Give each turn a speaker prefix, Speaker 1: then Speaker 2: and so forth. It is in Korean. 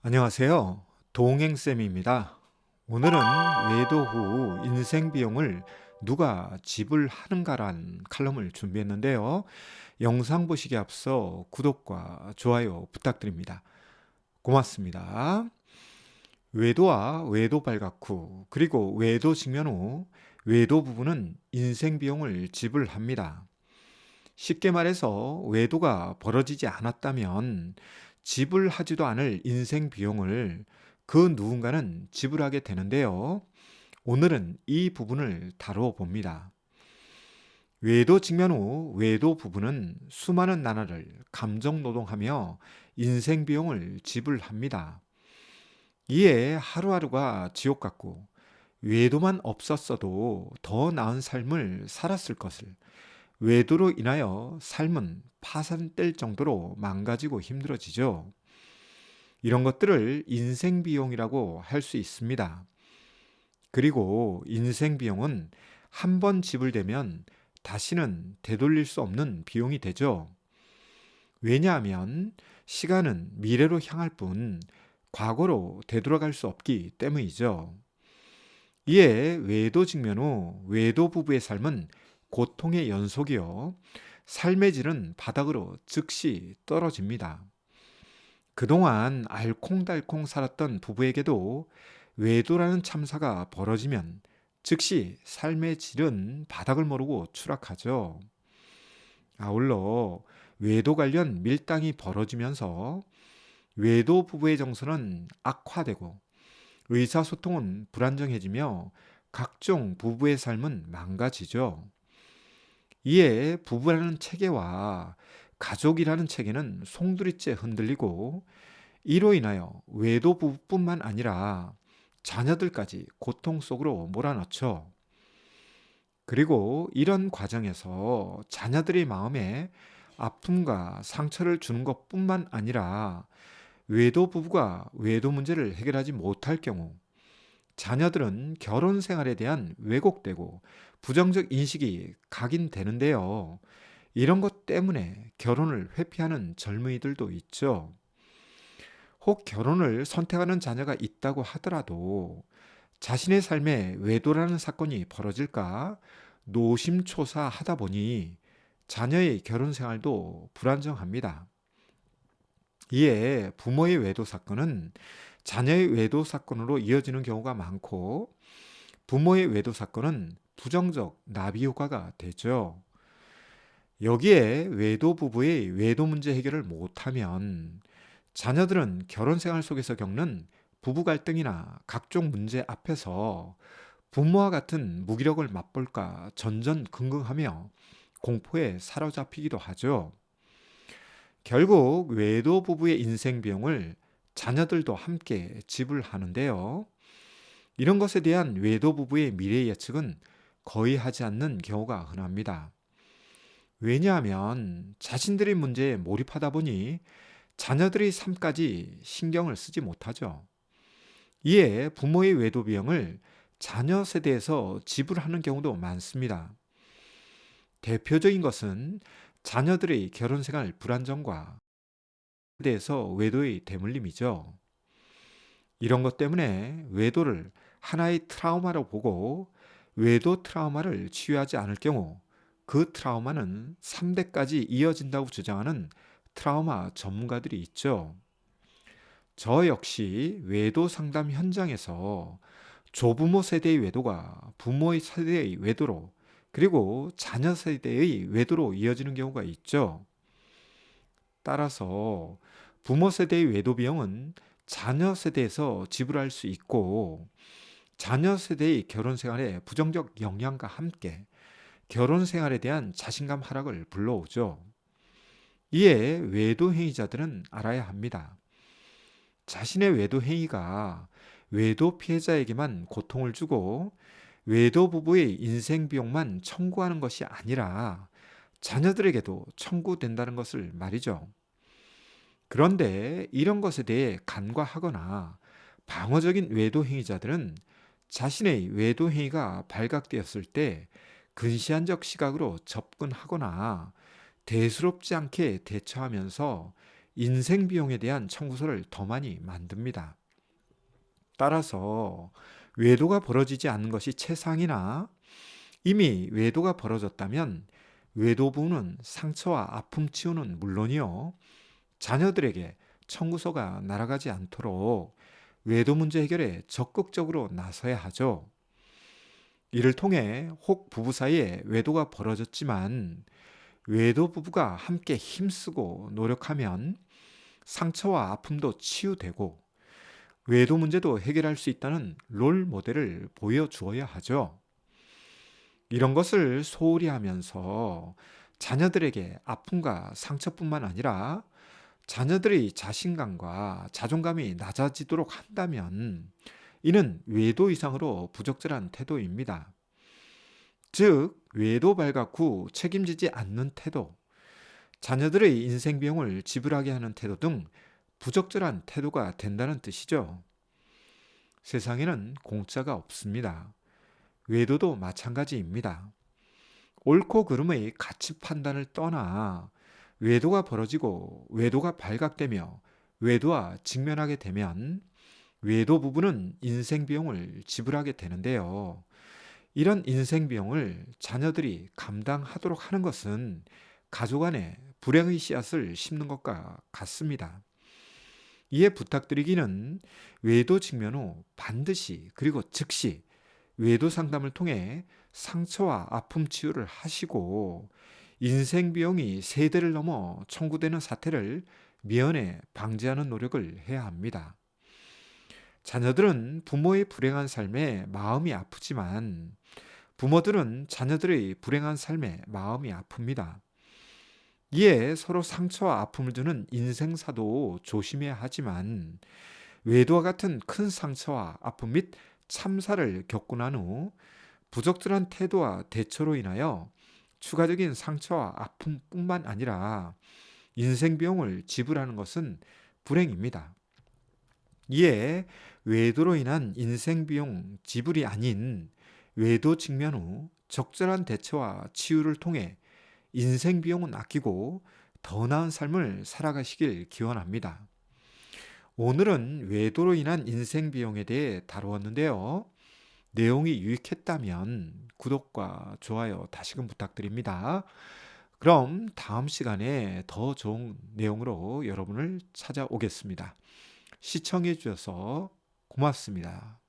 Speaker 1: 안녕하세요. 동행쌤입니다. 오늘은 외도 후 인생 비용을 누가 지불하는가란 칼럼을 준비했는데요. 영상 보시기 앞서 구독과 좋아요 부탁드립니다. 고맙습니다. 외도와 외도 발각 후, 그리고 외도 직면 후, 외도 부부는 인생 비용을 지불합니다. 쉽게 말해서 외도가 벌어지지 않았다면 지불하지도 않을 인생 비용을 그 누군가는 지불하게 되는데요. 오늘은 이 부분을 다뤄봅니다. 외도 직면 후 외도 부부는 수많은 나날을 감정 노동하며 인생 비용을 지불합니다. 이에 하루하루가 지옥 같고 외도만 없었어도 더 나은 삶을 살았을 것을, 외도로 인하여 삶은 파산될 정도로 망가지고 힘들어지죠. 이런 것들을 인생 비용이라고 할 수 있습니다. 그리고 인생 비용은 한 번 지불되면 다시는 되돌릴 수 없는 비용이 되죠. 왜냐하면 시간은 미래로 향할 뿐 과거로 되돌아갈 수 없기 때문이죠. 이에 외도 직면 후 외도 부부의 삶은 고통의 연속이요, 삶의 질은 바닥으로 즉시 떨어집니다. 그동안 알콩달콩 살았던 부부에게도 외도라는 참사가 벌어지면 즉시 삶의 질은 바닥을 모르고 추락하죠. 아울러 외도 관련 밀당이 벌어지면서 외도 부부의 정서는 악화되고 의사소통은 불안정해지며 각종 부부의 삶은 망가지죠. 이에 부부라는 체계와 가족이라는 체계는 송두리째 흔들리고, 이로 인하여 외도 부부뿐만 아니라 자녀들까지 고통 속으로 몰아넣죠. 그리고 이런 과정에서 자녀들의 마음에 아픔과 상처를 주는 것뿐만 아니라 외도 부부가 외도 문제를 해결하지 못할 경우 자녀들은 결혼 생활에 대한 왜곡되고 부정적 인식이 각인되는데요. 이런 것 때문에 결혼을 회피하는 젊은이들도 있죠. 혹 결혼을 선택하는 자녀가 있다고 하더라도 자신의 삶에 외도라는 사건이 벌어질까 노심초사하다 보니 자녀의 결혼 생활도 불안정합니다. 이에 부모의 외도 사건은 자녀의 외도 사건으로 이어지는 경우가 많고, 부모의 외도 사건은 부정적 나비 효과가 되죠. 여기에 외도 부부의 외도 문제 해결을 못하면 자녀들은 결혼 생활 속에서 겪는 부부 갈등이나 각종 문제 앞에서 부모와 같은 무기력을 맛볼까 전전긍긍하며 공포에 사로잡히기도 하죠. 결국 외도 부부의 인생 비용을 자녀들도 함께 지불하는데요. 이런 것에 대한 외도 부부의 미래 예측은 거의 하지 않는 경우가 흔합니다. 왜냐하면 자신들의 문제에 몰입하다 보니 자녀들의 삶까지 신경을 쓰지 못하죠. 이에 부모의 외도 비용을 자녀 세대에서 지불하는 경우도 많습니다. 대표적인 것은 자녀들의 결혼 생활 불안정과 대해서 외도의 대물림이죠. 이런 것 때문에 외도를 하나의 트라우마로 보고 외도 트라우마를 치유하지 않을 경우 그 트라우마는 3대까지 이어진다고 주장하는 트라우마 전문가들이 있죠. 저 역시 외도 상담 현장에서 조부모 세대의 외도가 부모의 세대의 외도로, 그리고 자녀 세대의 외도로 이어지는 경우가 있죠. 따라서 부모 세대의 외도 비용은 자녀 세대에서 지불할 수 있고, 자녀 세대의 결혼 생활에 부정적 영향과 함께 결혼 생활에 대한 자신감 하락을 불러오죠. 이에 외도 행위자들은 알아야 합니다. 자신의 외도 행위가 외도 피해자에게만 고통을 주고 외도 부부의 인생 비용만 청구하는 것이 아니라 자녀들에게도 청구된다는 것을 말이죠. 그런데 이런 것에 대해 간과하거나 방어적인 외도 행위자들은 자신의 외도 행위가 발각되었을 때 근시안적 시각으로 접근하거나 대수롭지 않게 대처하면서 인생 비용에 대한 청구서를 더 많이 만듭니다. 따라서 외도가 벌어지지 않는 것이 최상이나 이미 외도가 벌어졌다면 외도 부는 상처와 아픔 치유는 물론이요, 자녀들에게 청구서가 날아가지 않도록 외도 문제 해결에 적극적으로 나서야 하죠. 이를 통해 혹 부부 사이에 외도가 벌어졌지만 외도 부부가 함께 힘쓰고 노력하면 상처와 아픔도 치유되고 외도 문제도 해결할 수 있다는 롤 모델을 보여주어야 하죠. 이런 것을 소홀히 하면서 자녀들에게 아픔과 상처뿐만 아니라 자녀들의 자신감과 자존감이 낮아지도록 한다면 이는 외도 이상으로 부적절한 태도입니다. 즉, 외도 발각 후 책임지지 않는 태도, 자녀들의 인생 비용을 지불하게 하는 태도 등 부적절한 태도가 된다는 뜻이죠. 세상에는 공짜가 없습니다. 외도도 마찬가지입니다. 옳고 그름의 가치 판단을 떠나 외도가 벌어지고 외도가 발각되며 외도와 직면하게 되면 외도 부부는 인생 비용을 지불하게 되는데요. 이런 인생 비용을 자녀들이 감당하도록 하는 것은 가족 안에 불행의 씨앗을 심는 것과 같습니다. 이에 부탁드리기는 외도 직면 후 반드시 그리고 즉시 외도 상담을 통해 상처와 아픔 치유를 하시고 인생 비용이 세대를 넘어 청구되는 사태를 미연에 방지하는 노력을 해야 합니다. 자녀들은 부모의 불행한 삶에 마음이 아프지만 부모들은 자녀들의 불행한 삶에 마음이 아픕니다. 이에 서로 상처와 아픔을 주는 인생사도 조심해야 하지만 외도와 같은 큰 상처와 아픔 및 참사를 겪고 난 후 부적절한 태도와 대처로 인하여 추가적인 상처와 아픔뿐만 아니라 인생 비용을 지불하는 것은 불행입니다. 이에 외도로 인한 인생 비용 지불이 아닌 외도 직면 후 적절한 대처와 치유를 통해 인생 비용은 아끼고 더 나은 삶을 살아가시길 기원합니다. 오늘은 외도로 인한 인생 비용에 대해 다루었는데요. 내용이 유익했다면 구독과 좋아요 다시금 부탁드립니다. 그럼 다음 시간에 더 좋은 내용으로 여러분을 찾아오겠습니다. 시청해 주셔서 고맙습니다.